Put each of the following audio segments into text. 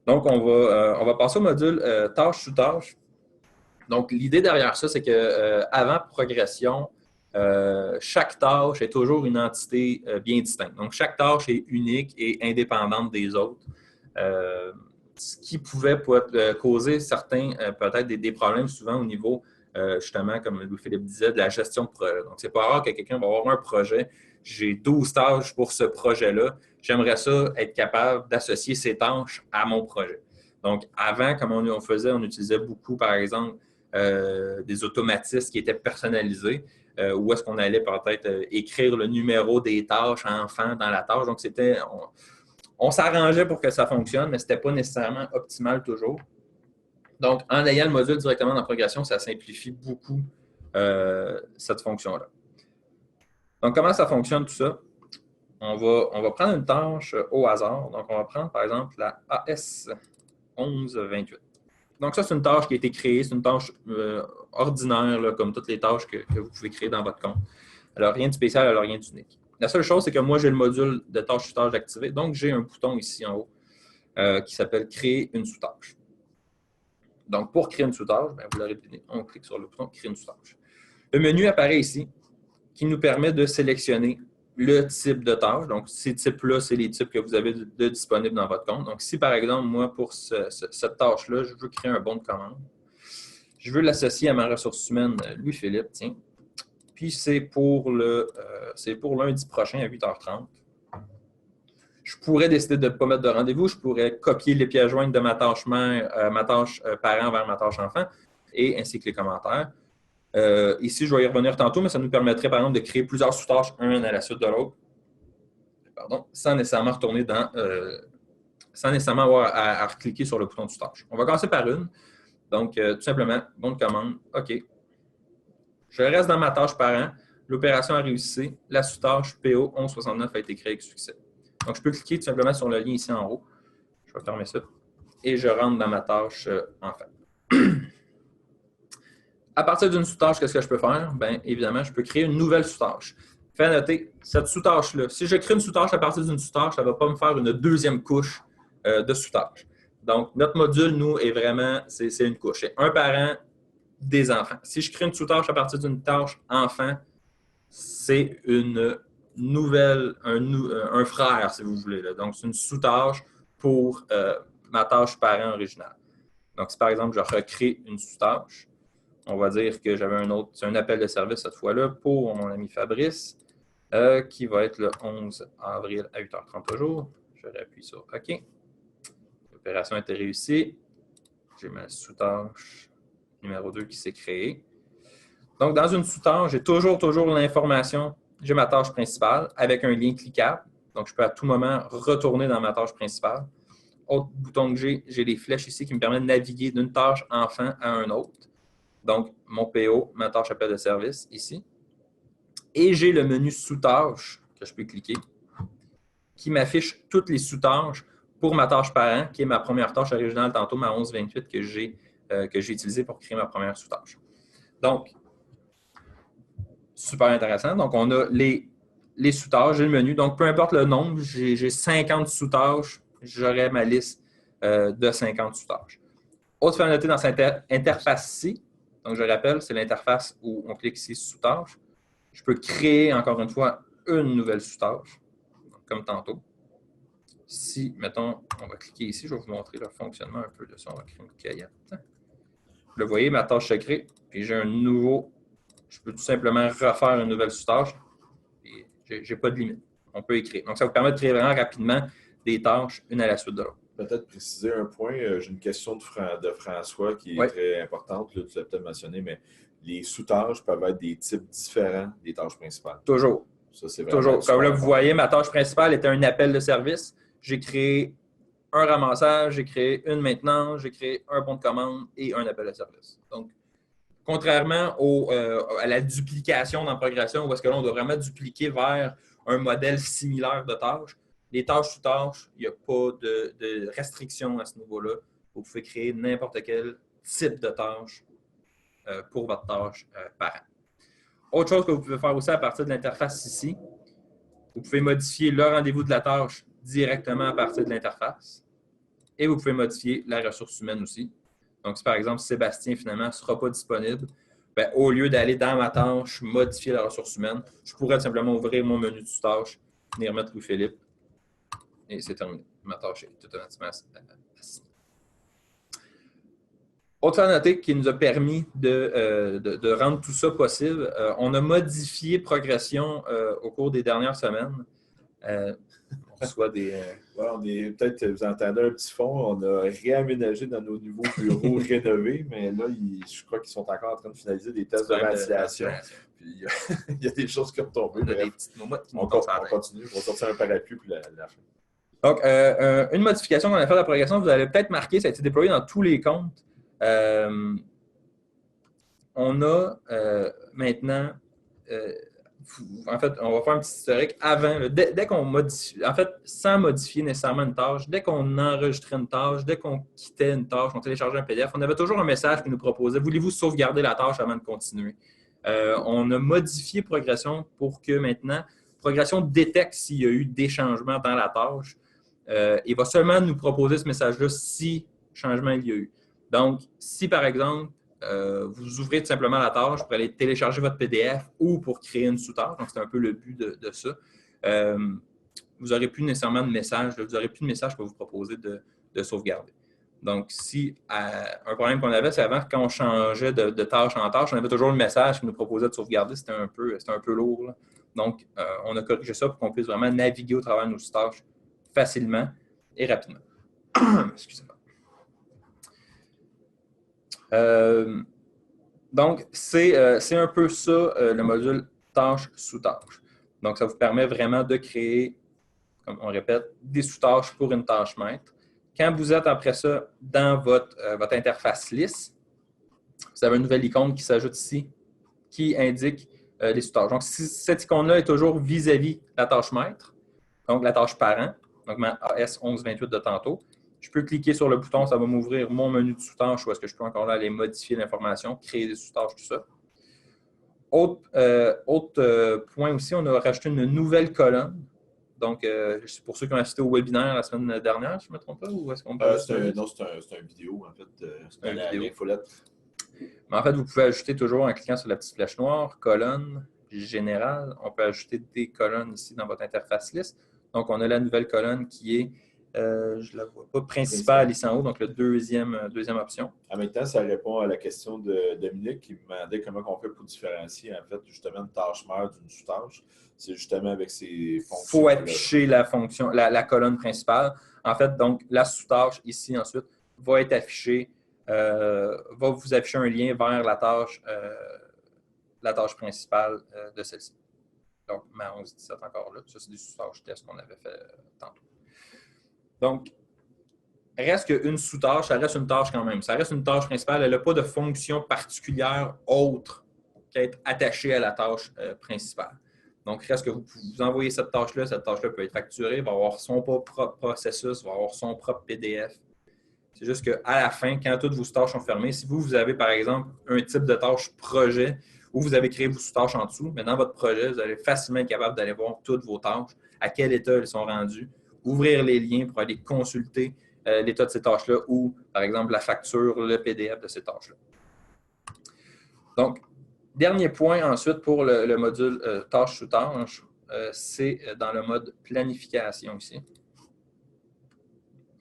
Donc, on va passer au module tâche sous tâche. Donc, l'idée derrière ça, c'est que avant progression, chaque tâche est toujours une entité bien distincte. Donc, chaque tâche est unique et indépendante des autres. Ce qui pouvait causer certains, peut-être des problèmes souvent au niveau, justement, comme Louis-Philippe disait, de la gestion de projet. Donc, c'est pas rare que quelqu'un va avoir un projet. J'ai 12 tâches pour ce projet-là. J'aimerais ça être capable d'associer ces tâches à mon projet. Donc, avant, comme on faisait, on utilisait beaucoup, par exemple, des automatismes qui étaient personnalisés, où est-ce qu'on allait peut-être écrire le numéro des tâches enfants dans la tâche. Donc, on s'arrangeait pour que ça fonctionne, mais ce n'était pas nécessairement optimal toujours. Donc, en ayant le module directement dans la progression, ça simplifie beaucoup cette fonction-là. Donc, comment ça fonctionne tout ça? On va prendre une tâche au hasard. Donc, on va prendre, par exemple, la AS 1128. Donc, ça, c'est une tâche qui a été créée. C'est une tâche ordinaire, là, comme toutes les tâches que vous pouvez créer dans votre compte. Alors, rien de spécial, alors rien d'unique. La seule chose, c'est que moi, j'ai le module de tâche sous tâche activé. Donc, j'ai un bouton ici en haut qui s'appelle « Créer une sous-tâche ». Donc, pour créer une sous-tâche, vous l'aurez deviné, on clique sur le bouton « Créer une sous-tâche ». Le menu apparaît ici qui nous permet de sélectionner le type de tâche. Donc, ces types-là, c'est les types que vous avez de disponibles dans votre compte. Donc, si par exemple, moi, pour cette tâche-là, je veux créer un bon de commande, je veux l'associer à ma ressource humaine, Louis-Philippe, tiens. Puis, c'est pour lundi prochain à 8h30. Je pourrais décider de ne pas mettre de rendez-vous. Je pourrais copier les pièces jointes de ma tâche parent vers ma tâche enfant et ainsi que les commentaires. Ici, je vais y revenir tantôt, mais ça nous permettrait, par exemple, de créer plusieurs sous-tâches, un à la suite de l'autre, sans nécessairement retourner sans nécessairement avoir à recliquer sur le bouton de sous-tâche. On va commencer par une. Donc, tout simplement, bon de commande, OK. Je reste dans ma tâche parent. L'opération a réussi. La sous-tâche PO 1169 a été créée avec succès. Donc, je peux cliquer tout simplement sur le lien ici en haut. Je vais fermer ça. Et je rentre dans ma tâche enfant. À partir d'une sous-tâche, qu'est-ce que je peux faire? Bien, évidemment, je peux créer une nouvelle sous-tâche. Fait noter, cette sous-tâche-là, si je crée une sous-tâche à partir d'une sous-tâche, ça ne va pas me faire une deuxième couche de sous-tâches. Donc, notre module, nous, est vraiment, c'est une couche. C'est un parent, des enfants. Si je crée une sous-tâche à partir d'une tâche enfant, c'est une nouvelle, un frère, si vous voulez. Là. Donc, c'est une sous-tâche pour ma tâche parent originale. Donc, si par exemple, je recrée une sous-tâche, on va dire que j'avais c'est un appel de service cette fois-là pour mon ami Fabrice, qui va être le 11 avril à 8h30 toujours. Je réappuie sur OK. L'opération a été réussie. J'ai ma sous-tâche numéro 2 qui s'est créée. Donc, dans une sous-tâche, j'ai toujours l'information. J'ai ma tâche principale avec un lien cliquable. Donc, je peux à tout moment retourner dans ma tâche principale. Autre bouton que j'ai les flèches ici qui me permettent de naviguer d'une tâche enfant à un autre. Donc, mon PO, ma tâche appel de service ici. Et j'ai le menu sous-tâches que je peux cliquer qui m'affiche toutes les sous-tâches pour ma tâche parent, qui est ma première tâche originale tantôt, ma 1128 que j'ai utilisée pour créer ma première sous-tâche. Donc, super intéressant. Donc, on a les sous-tâches, j'ai le menu. Donc, peu importe le nombre, j'ai 50 sous-tâches, j'aurai ma liste de 50 sous-tâches. Autre fait à noter dans cette interface-ci, donc je rappelle, c'est l'interface où on clique ici sous-tâches. Je peux créer, encore une fois, une nouvelle sous-tâche, comme tantôt. Si, mettons, on va cliquer ici, je vais vous montrer le fonctionnement un peu de ça. On va créer une cahier. Vous le voyez, ma tâche se crée, puis j'ai un nouveau. Je peux tout simplement refaire une nouvelle sous-tâche. Je n'ai pas de limite. On peut écrire. Donc, ça vous permet de créer vraiment rapidement des tâches, une à la suite de l'autre. Peut-être préciser un point. J'ai une question de François qui est très importante. Là, tu l'as peut-être mentionné, mais les sous-tâches peuvent être des types différents des tâches principales. Toujours. Ça, c'est vraiment toujours. Comme là, vous voyez, ma tâche principale était un appel de service. J'ai créé un ramassage, j'ai créé une maintenance, j'ai créé un bon de commande et un appel de service. Donc, contrairement à la duplication dans la progression, où est-ce que là, on doit vraiment dupliquer vers un modèle similaire de tâches, les tâches sous tâches, il n'y a pas de restriction à ce niveau-là. Vous pouvez créer n'importe quel type de tâche pour votre tâche parent. Autre chose que vous pouvez faire aussi à partir de l'interface ici, vous pouvez modifier le rendez-vous de la tâche directement à partir de l'interface. Et vous pouvez modifier la ressource humaine aussi. Donc, si par exemple Sébastien finalement ne sera pas disponible, bien, au lieu d'aller dans ma tâche, modifier la ressource humaine, je pourrais simplement ouvrir mon menu de sous-tâche, venir mettre Louis-Philippe et c'est terminé. Ma tâche est automatiquement assignée. Autre à noter qui nous a permis de rendre tout ça possible, on a modifié Progression au cours des dernières semaines. On reçoit des... Ouais, on est peut-être, vous entendez un petit fond, on a réaménagé dans nos nouveaux bureaux rénovés, mais là, je crois qu'ils sont encore en train de finaliser des tests de ventilation. Puis il y a des choses qui ont tombé. On a des petites momottes qui on continue, on va sortir un parapluie puis la fin. Donc, une modification qu'on a fait à la progression, vous avez peut-être marqué, ça a été déployé dans tous les comptes. On a maintenant, en fait, on va faire un petit historique avant, dès qu'on modifie, en fait, sans modifier nécessairement une tâche, dès qu'on enregistrait une tâche, dès qu'on quittait une tâche, on téléchargeait un PDF, on avait toujours un message qui nous proposait « Voulez-vous sauvegarder la tâche avant de continuer? » On a modifié Progression pour que maintenant, Progression détecte s'il y a eu des changements dans la tâche. Il va seulement nous proposer ce message-là si changement il y a eu. Donc, si par exemple, vous ouvrez tout simplement la tâche pour aller télécharger votre PDF ou pour créer une sous-tâche, donc c'est un peu le but de ça, vous n'aurez plus nécessairement de message, vous n'aurez plus de message pour vous proposer de sauvegarder. Donc, si un problème qu'on avait, c'est avant, quand on changeait de tâche en tâche, on avait toujours le message qui nous proposait de sauvegarder, c'était un peu lourd, là. Donc, on a corrigé ça pour qu'on puisse vraiment naviguer au travers de nos tâches facilement et rapidement. Excusez-moi. Donc, c'est un peu ça, le module tâche sous tâche. Donc, ça vous permet vraiment de créer, comme on répète, des sous-tâches pour une tâche maître. Quand vous êtes après ça dans votre interface lisse, vous avez une nouvelle icône qui s'ajoute ici qui indique les sous-tâches. Donc, cette icône-là est toujours vis-à-vis la tâche maître, donc la tâche parent, donc ma AS 1128 de tantôt. Je peux cliquer sur le bouton, ça va m'ouvrir mon menu de sous-tâches où est-ce que je peux encore là aller modifier l'information, créer des sous-tâches, tout ça. Autre point aussi, on a rajouté une nouvelle colonne. Donc, pour ceux qui ont assisté au webinaire la semaine dernière, je ne me trompe pas, ou est-ce qu'on parle non, c'est une vidéo, en fait. C'est une infolette. Mais en fait, vous pouvez ajouter toujours en cliquant sur la petite flèche noire, colonne, puis générale. On peut ajouter des colonnes ici dans votre interface liste. Donc, on a la nouvelle colonne qui est, je ne la vois pas, principale ici en haut, donc la deuxième option. En même temps, ça répond à la question de Dominique qui me demandait comment on fait pour différencier, en fait, justement, une tâche mère d'une sous-tâche. C'est justement avec ces fonctions. Il faut afficher la fonction, la colonne principale. En fait, donc, la sous-tâche ici, ensuite, va être affichée, va vous afficher un lien vers la tâche principale de celle-ci. Donc, ma 1117 encore là. Ça, c'est des sous-tâches tests qu'on avait fait tantôt. Donc, reste qu'une sous-tâche, ça reste une tâche quand même. Ça reste une tâche principale. Elle n'a pas de fonction particulière autre qu'être attachée à la tâche principale. Donc, reste que vous envoyez cette tâche-là peut être facturée, va avoir son propre processus, va avoir son propre PDF. C'est juste qu'à la fin, quand toutes vos tâches sont fermées, si vous avez, par exemple, un type de tâche projet où vous avez créé vos sous-tâches en dessous, mais dans votre projet, vous allez facilement être capable d'aller voir toutes vos tâches, à quel état elles sont rendues, ouvrir les liens pour aller consulter l'état de ces tâches-là ou, par exemple, la facture, le PDF de ces tâches-là. Donc, dernier point ensuite pour le module tâche sous tâche, c'est dans le mode planification ici.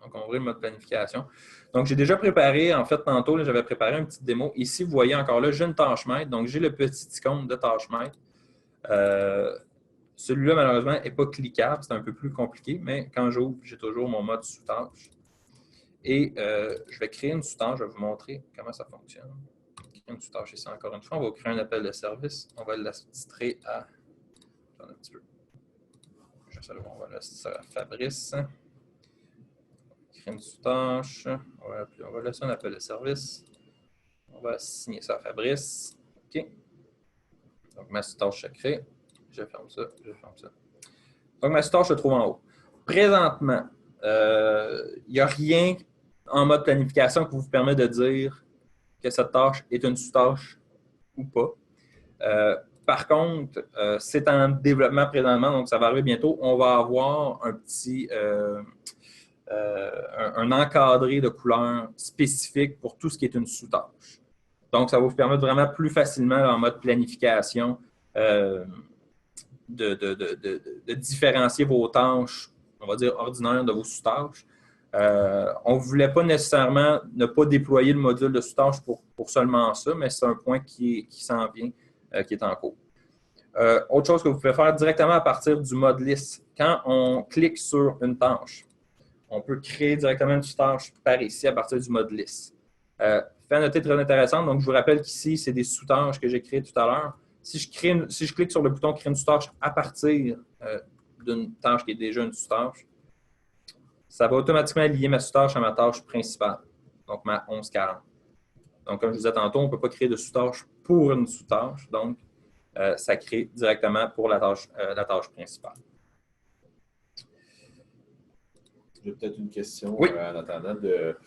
Donc, on va ouvrir le mode planification. Donc, j'ai déjà préparé, en fait, tantôt, j'avais préparé une petite démo. Ici, vous voyez encore là, j'ai une tâche maître. Donc, j'ai le petit icône de tâche maître. Celui-là, malheureusement, n'est pas cliquable. C'est un peu plus compliqué, mais quand j'ouvre, j'ai toujours mon mode sous-tâche. Et je vais créer une sous-tâche. Je vais vous montrer comment ça fonctionne. Une sous-tâche ici, encore une fois. On va créer un appel de service. On va la titrer à... Attends un petit peu. On va la titrer à Fabrice. Créer une sous-tâche. On va laisser un appel de service. On va signer ça à Fabrice. OK. Donc, ma sous-tâche se crée. Je ferme ça. Donc, ma sous-tâche se trouve en haut. Présentement, il n'y a rien en mode planification qui vous permet de dire que cette tâche est une sous-tâche ou pas. Par contre, c'est en développement présentement, donc ça va arriver bientôt. On va avoir un petit un encadré de couleurs spécifique pour tout ce qui est une sous-tâche. Donc, ça va vous permettre vraiment plus facilement, en mode planification, de différencier vos tâches, on va dire, ordinaires de vos sous-tâches. On ne voulait pas nécessairement ne pas déployer le module de sous-tâches pour seulement ça, mais c'est un point qui s'en vient, qui est en cours. Autre chose que vous pouvez faire directement à partir du mode liste. Quand on clique sur une tâche, on peut créer directement une sous-tâche par ici à partir du mode liste. Fait à noter très intéressant. Donc, je vous rappelle qu'ici, c'est des sous-tâches que j'ai créées tout à l'heure. Si je clique sur le bouton « Créer une sous-tâche » à partir d'une tâche qui est déjà une sous-tâche, ça va automatiquement lier ma sous-tâche à ma tâche principale, donc ma 1140. Donc, comme je vous disais tantôt, on ne peut pas créer de sous-tâche pour une sous-tâche. Donc, ça crée directement pour la tâche principale. J'ai peut-être une question oui. En attendant de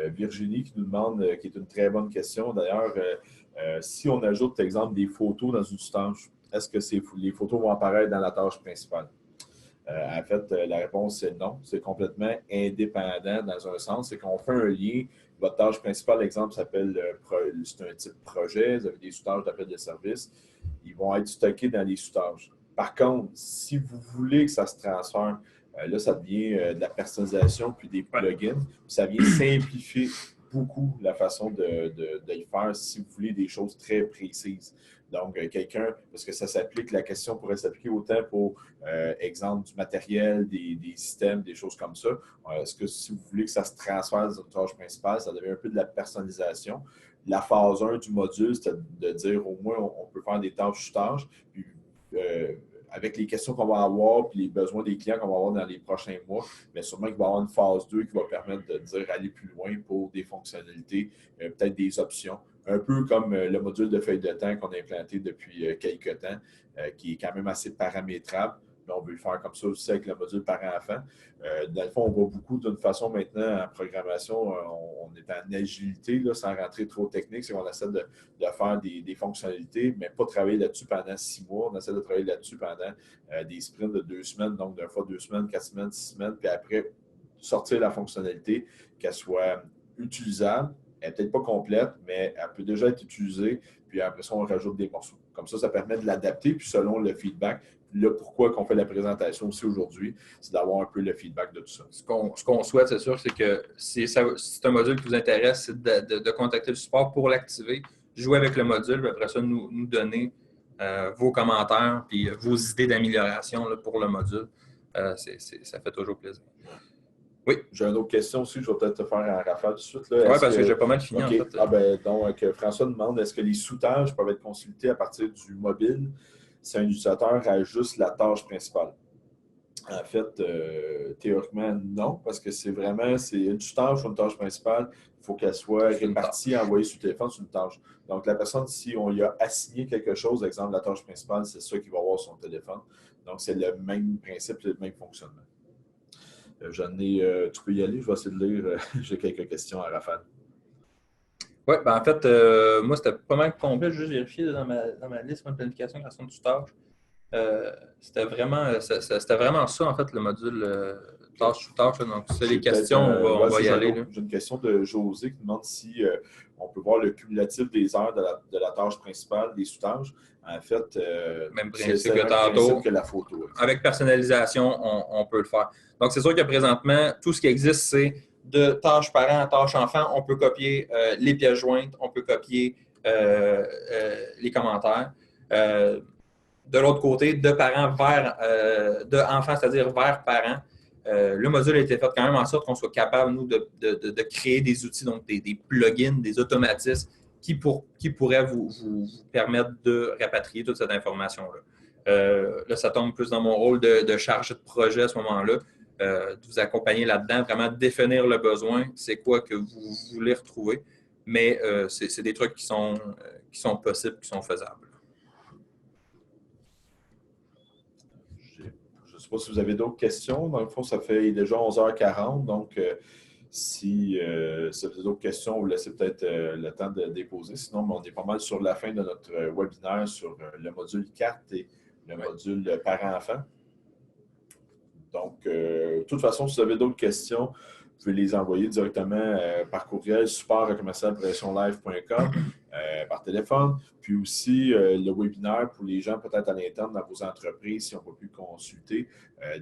Virginie qui nous demande, qui est une très bonne question d'ailleurs, si on ajoute, par exemple, des photos dans une tâche, est-ce que les photos vont apparaître dans la tâche principale? En fait, la réponse est non. C'est complètement indépendant dans un sens. C'est qu'on fait un lien. Votre tâche principale, exemple, s'appelle c'est un type projet. Vous avez des sous-tâches d'appel de service. Ils vont être stockés dans les sous-tâches. Par contre, si vous voulez que ça se transfère, là, ça devient de la personnalisation puis des plugins. Puis ça vient simplifier beaucoup la façon de le faire si vous voulez des choses très précises. Donc, quelqu'un, parce que ça s'applique, la question pourrait s'appliquer autant pour, exemple, du matériel, des systèmes, des choses comme ça. Est-ce que si vous voulez que ça se transfère dans une tâche principale, ça devient un peu de la personnalisation. La phase 1 du module, c'est de dire au moins on peut faire des tâches sur tâches. Puis, avec les questions qu'on va avoir et les besoins des clients qu'on va avoir dans les prochains mois, mais sûrement qu'il va y avoir une phase 2 qui va permettre de dire aller plus loin pour des fonctionnalités, peut-être des options. Un peu comme le module de feuille de temps qu'on a implanté depuis quelques temps, qui est quand même assez paramétrable. Mais on veut le faire comme ça aussi avec le module parent-enfant. Dans le fond, on voit beaucoup d'une façon maintenant en programmation, on est en agilité, là, sans rentrer trop technique, c'est qu'on essaie de faire des fonctionnalités, mais pas travailler là-dessus pendant 6 mois. On essaie de travailler là-dessus pendant des sprints de 2 semaines, donc d'une fois 2 semaines, 4 semaines, 6 semaines, puis après, sortir la fonctionnalité, qu'elle soit utilisable. Elle n'est peut-être pas complète, mais elle peut déjà être utilisée, puis après ça, on rajoute des morceaux. Comme ça permet de l'adapter, puis selon le feedback. Là, pourquoi qu'on fait la présentation aussi aujourd'hui, c'est d'avoir un peu le feedback de tout ça. Ce qu'on souhaite, c'est sûr, c'est que si c'est un module qui vous intéresse, c'est de contacter le support pour l'activer, jouer avec le module, puis après ça, nous donner vos commentaires puis vos idées d'amélioration pour le module. Ça fait toujours plaisir. Oui. J'ai une autre question aussi, je vais peut-être te faire en rafale tout de suite. Oui, parce que j'ai pas mal fini, okay. en fait. Donc, François demande, est-ce que les sous-tâches peuvent être consultées à partir du mobile si un utilisateur a juste la tâche principale? En fait, théoriquement, non, parce que c'est une sous-tâche ou une tâche principale, il faut qu'elle soit répartie, envoyée sur le téléphone sur une tâche. Donc, la personne, si on lui a assigné quelque chose, exemple, la tâche principale, c'est ça qu'il va avoir sur son téléphone. Donc, c'est le même principe, le même fonctionnement. Tu peux y aller, je vais essayer de lire. J'ai quelques questions à rafale. Oui, en fait, moi, c'était pas mal complet. Juste vérifier dans ma liste de planification création de tâche. C'était vraiment ça, en fait, le module tâche sous tâche. Donc, c'est les questions, on va y aller. J'ai une question de José qui demande si on peut voir le cumulatif des heures de la tâche principale, des sous-tâches. En fait, même principe que tantôt. Que la photo. Avec personnalisation, on peut le faire. Donc, c'est sûr que présentement, tout ce qui existe, c'est de tâche parent à tâche enfant. On peut copier les pièces jointes, on peut copier les commentaires. De l'autre côté, de parents vers de enfants, c'est-à-dire vers parents. Le module a été fait quand même en sorte qu'on soit capable, nous, de créer des outils, donc des plugins, des automatismes qui pourraient vous permettre de rapatrier toute cette information-là. Là, ça tombe plus dans mon rôle de chargé de projet à ce moment-là, de vous accompagner là-dedans, vraiment définir le besoin, c'est quoi que vous voulez retrouver, mais c'est des trucs qui sont possibles, qui sont faisables. Je ne sais pas si vous avez d'autres questions. Dans le fond, ça fait déjà 11h40, donc si vous avez d'autres questions, vous laissez peut-être le temps de déposer. Sinon, on est pas mal sur la fin de notre webinaire sur le module carte et le module parent-enfant. Donc, de toute façon, si vous avez d'autres questions, vous pouvez les envoyer directement par courriel, support@pressionlive.com, par téléphone. Puis aussi, le webinaire pour les gens peut-être à l'interne dans vos entreprises, si on ne peut plus consulter,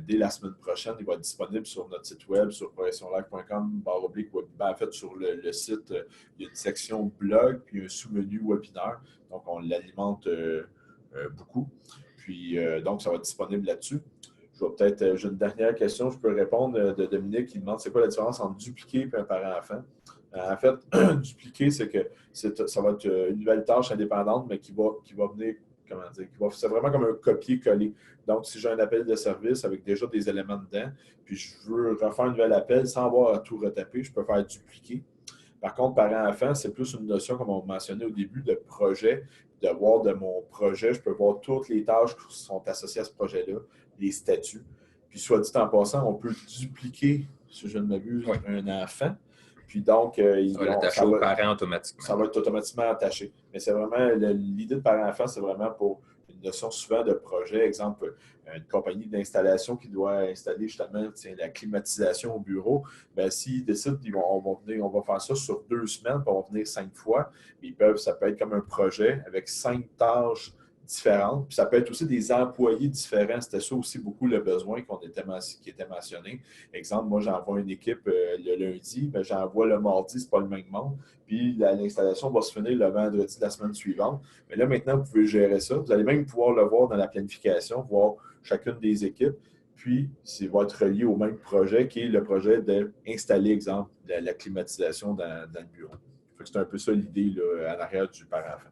dès la semaine prochaine, il va être disponible sur notre site web, sur pressionlive.com/webinaire. En fait, sur le site, il y a une section blog, puis un sous-menu webinaire. Donc, on l'alimente beaucoup. Puis, donc, ça va être disponible là-dessus. J'ai une dernière question, je peux répondre de Dominique qui demande c'est quoi la différence entre dupliquer et un parent-enfant. En fait, dupliquer, c'est que ça va être une nouvelle tâche indépendante, mais qui va venir, comment dire, c'est vraiment comme un copier-coller. Donc, si j'ai un appel de service avec déjà des éléments dedans, puis je veux refaire un nouvel appel sans avoir à tout retaper, je peux faire dupliquer. Par contre, parent-enfant, c'est plus une notion, comme on mentionnait au début, de projet. De voir de mon projet, je peux voir toutes les tâches qui sont associées à ce projet-là, les statuts. Puis, soit dit en passant, on peut dupliquer, si je ne m'abuse, un enfant. Puis donc, ça va l'attacher aux parents automatiquement. Ça va être automatiquement attaché. Mais c'est vraiment, l'idée de parent-enfant, c'est vraiment pour une notion souvent de projet. Exemple, une compagnie d'installation qui doit installer justement la climatisation au bureau. Bien, s'ils décident, on va faire ça sur 2 semaines, puis on va venir 5 fois. Ça peut être comme un projet avec 5 tâches différentes. Puis ça peut être aussi des employés différents. C'était ça aussi beaucoup le besoin qui était mentionné. Exemple, moi, j'envoie une équipe le lundi, mais j'envoie le mardi, c'est pas le même monde. Puis l'installation va se finir le vendredi de la semaine suivante. Mais là, maintenant, vous pouvez gérer ça. Vous allez même pouvoir le voir dans la planification, voir chacune des équipes. Puis, ça va être relié au même projet qui est le projet d'installer, exemple, la climatisation dans le bureau. C'est un peu ça l'idée là, en arrière du parent-enfant.